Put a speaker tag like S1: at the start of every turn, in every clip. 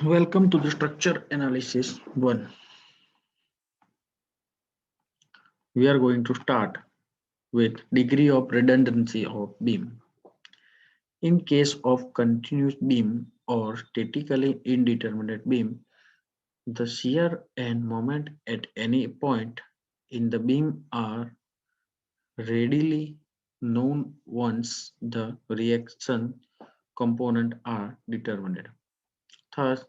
S1: Welcome to the structure analysis 1. We are going to start with degree of redundancy of beam. In case of continuous beam or statically indeterminate beam, the shear and moment at any point in the beam are readily known once the reaction component are determined. Thus,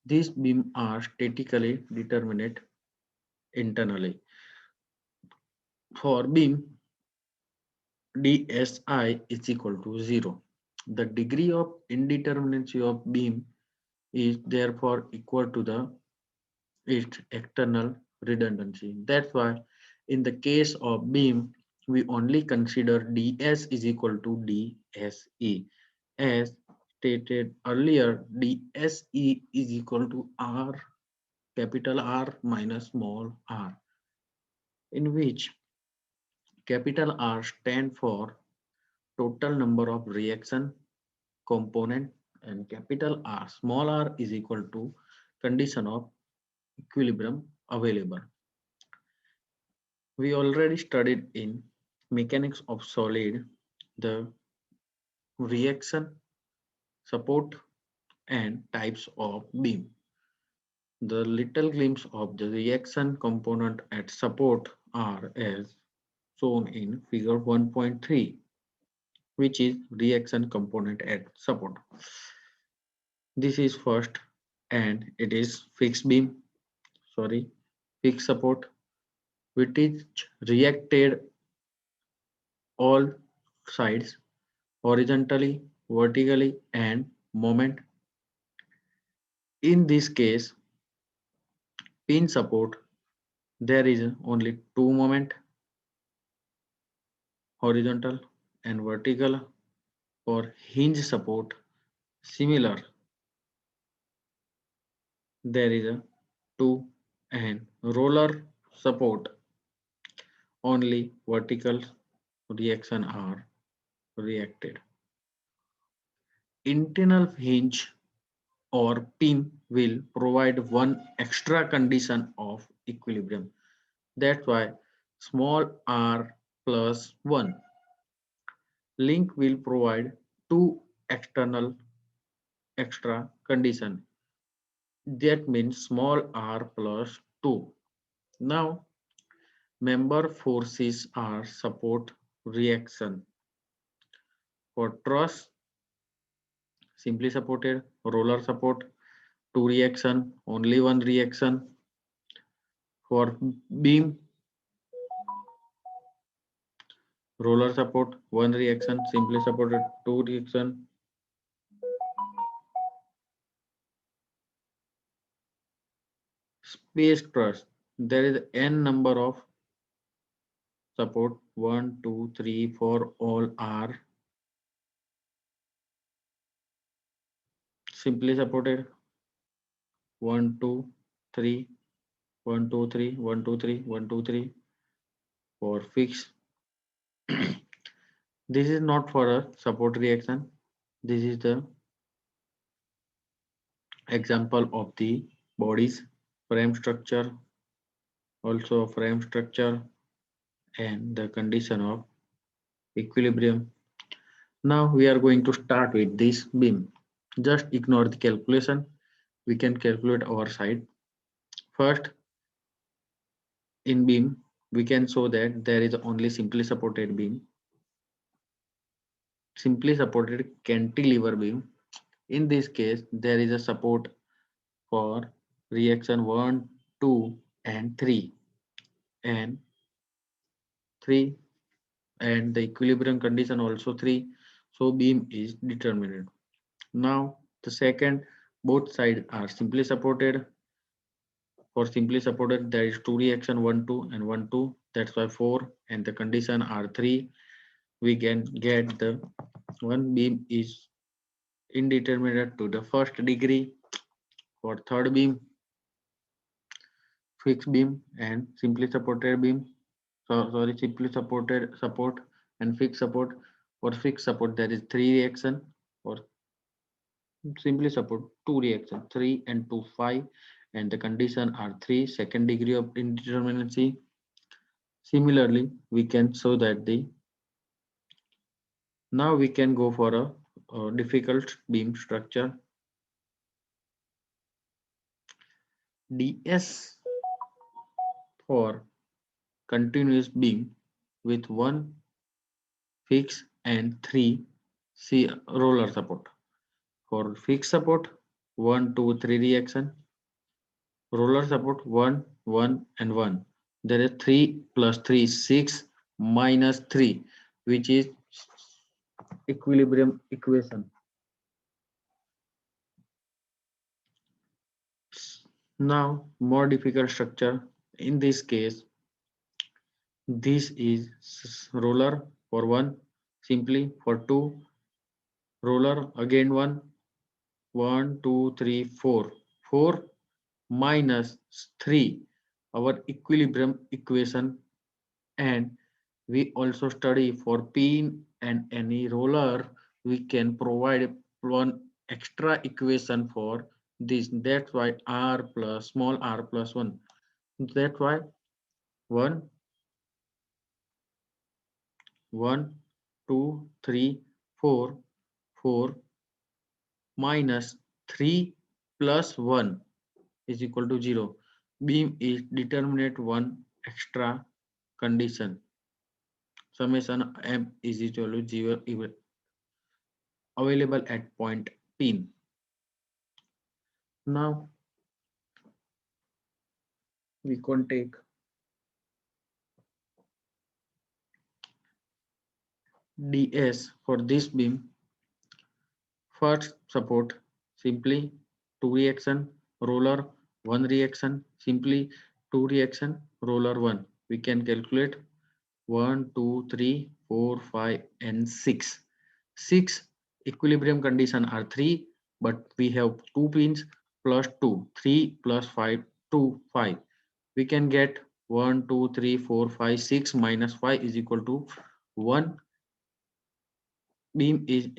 S1: these beams are statically determinate internally. For beam, dSi is equal to 0. The degree of indeterminacy of beam is therefore equal to its external redundancy. That's why in the case of beam, we only consider ds is equal to dse. As stated earlier, dse is equal to r, capital R minus small r, in which capital R stand for total number of reaction component and capital R small r is equal to condition of equilibrium available. We already studied in mechanics of solid the reaction, support and types of beam. The little glimpse of the reaction component at support are as shown in figure 1.3, which is reaction component at support. This is first and it is fixed beam, sorry, fixed support, which is reacted all sides horizontally, vertically, and moment. In this case, pin support, there is only two moment, horizontal and vertical. For hinge support, similar, there is a two, and roller support, only vertical reaction are reacted. Internal hinge or pin will provide one extra condition of equilibrium. That's why small r plus 1 link will provide two external extra condition. That means small r plus 2. Now member forces are support reaction. For truss, simply supported, roller support, two reaction, only one reaction. For beam, roller support, one reaction, simply supported, two reaction. Space truss, there is n number of support, 1, 2, 3, 4, all are simply supported, 1, 2, 3, 1, 2, 3, 1, 2, 3, 1, 2, 3. For fixed, this is not for a support reaction. This is the example of the body's frame structure, also frame structure and the condition of equilibrium. Now we are going to start with this beam. Just ignore the calculation. We can calculate our side. First, in beam, we can show that there is only simply supported beam, simply supported cantilever beam. In this case, there is a support for reaction 1, 2, and 3, and 3, and the equilibrium condition also 3. So beam is determined. Now the second, both sides are simply supported. For simply supported, there is two reaction 1, 2 and 1, 2. That's why 4 and the condition are 3. We can get the one beam is indeterminate to the first degree. For third beam, fixed beam and simply supported beam. So sorry, simply supported support and fixed support. For fixed support, there is three reaction. For Simply support two reactions, 3 and 2, 5, and the condition are 3, second degree of indeterminacy. Similarly, we can show that the now we can go for a difficult beam structure. DS for continuous beam with one fixed and three roller support. For fixed support, 1, 2, 3 reaction. Roller support 1, 1 and 1. There is 3 plus 3, 6 minus 3, which is equilibrium equation. Now, more difficult structure. In this case, this is roller for 1, simply for 2, roller again 1, 1, 2, 3, 4. 4 minus 3, our equilibrium equation, and we also study for pin and any roller, we can provide one extra equation for this. That's why r plus small r plus 1. That's why 1, 1, 2, 3, 4, 4 minus 3 plus 1 is equal to 0. Beam is determinate one extra condition. Summation m is equal to 0 available at point pin. Now we can take ds for this beam. First support simply 2 reaction roller 1 reaction simply 2 reaction roller 1. We can calculate 1, 2, 3, 4, 5 and 6. 6 equilibrium condition are 3, but we have 2 pins plus 2, 3 plus 5, 2, 5. We can get 1, 2, 3, 4, 5, 6 minus 5 is equal to 1. Beam is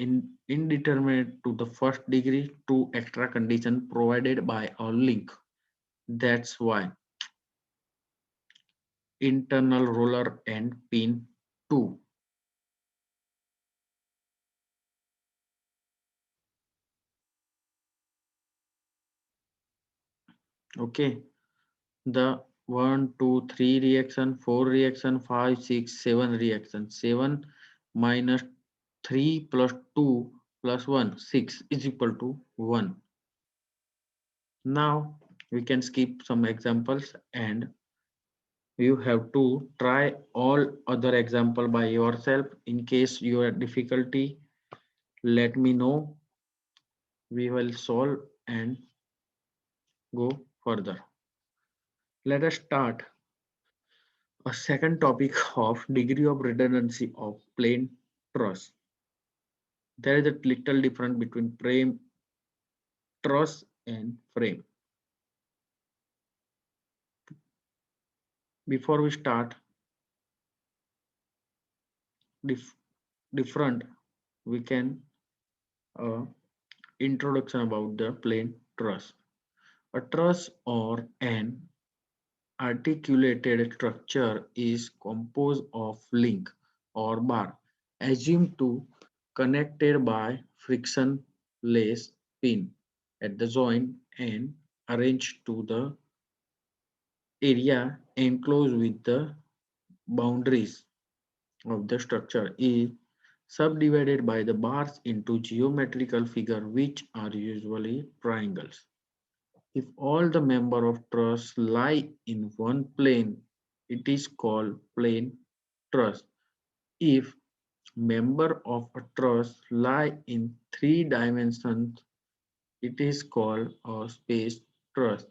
S1: indeterminate to the first degree, two extra condition provided by our link. That's why internal roller and pin 2. Okay, the 1, 2, 3 reaction, 4 reaction, 5, 6, 7 reaction. 7 minus 3 plus 2 plus 1, 6 is equal to 1. Now we can skip some examples and you have to try all other example by yourself. In case you have difficulty, let me know. We will solve and go further. Let us start a second topic of degree of redundancy of plane truss. There is a little difference between frame truss and frame. Before we start dif different, we can introduction about the plane truss. A truss or an articulated structure is composed of link or bar assumed to connected by frictionless pin at the joint and arranged to the area enclosed with the boundaries of the structure is subdivided by the bars into geometrical figure which are usually triangles. If all the member of truss lie in one plane, it is called plane truss. If member of a truss lie in three dimensions, it is called a space truss.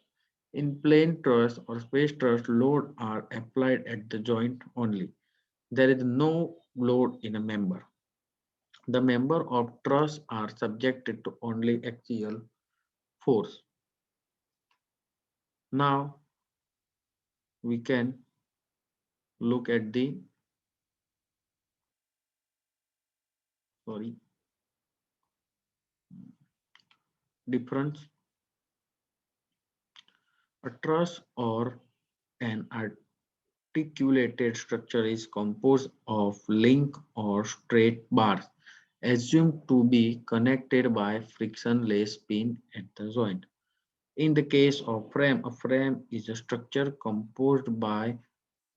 S1: In plane truss or space truss, load are applied at the joint only. There is no load in a member. The member of truss are subjected to only axial force. Now we can look at the sorry difference. A truss or an articulated structure is composed of link or straight bars assumed to be connected by frictionless pin at the joint. In the case of frame, a frame is a structure composed by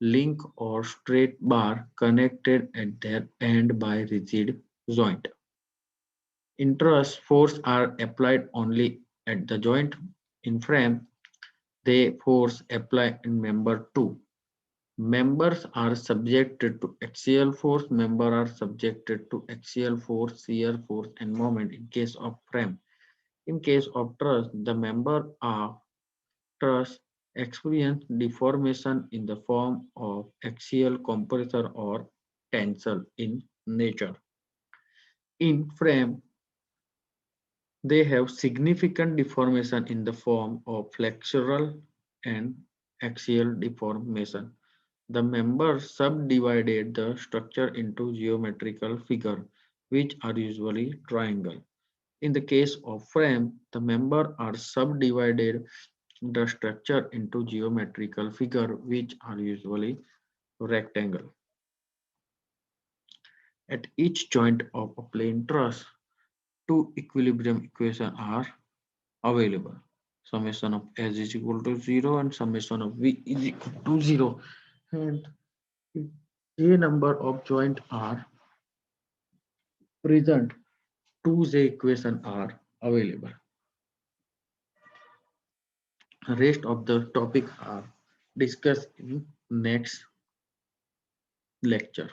S1: link or straight bar connected at their end by rigid joint. In truss, force are applied only at the joint. In frame, they force apply in member too. Members are subjected to axial force. Members are subjected to axial force, shear force, and moment in case of frame. In case of truss, the member of truss experience deformation in the form of axial compression or tensile in nature. In frame, they have significant deformation in the form of flexural and axial deformation. The members subdivided the structure into geometrical figure, which are usually triangle. In the case of frame, the members are subdivided the structure into geometrical figure, which are usually rectangle. At each joint of a plane truss, two equilibrium equations are available. Summation of S is equal to 0 and summation of V is equal to 0. And if J number of joint are present, two J equations are available. Rest of the topic are discussed in next lecture.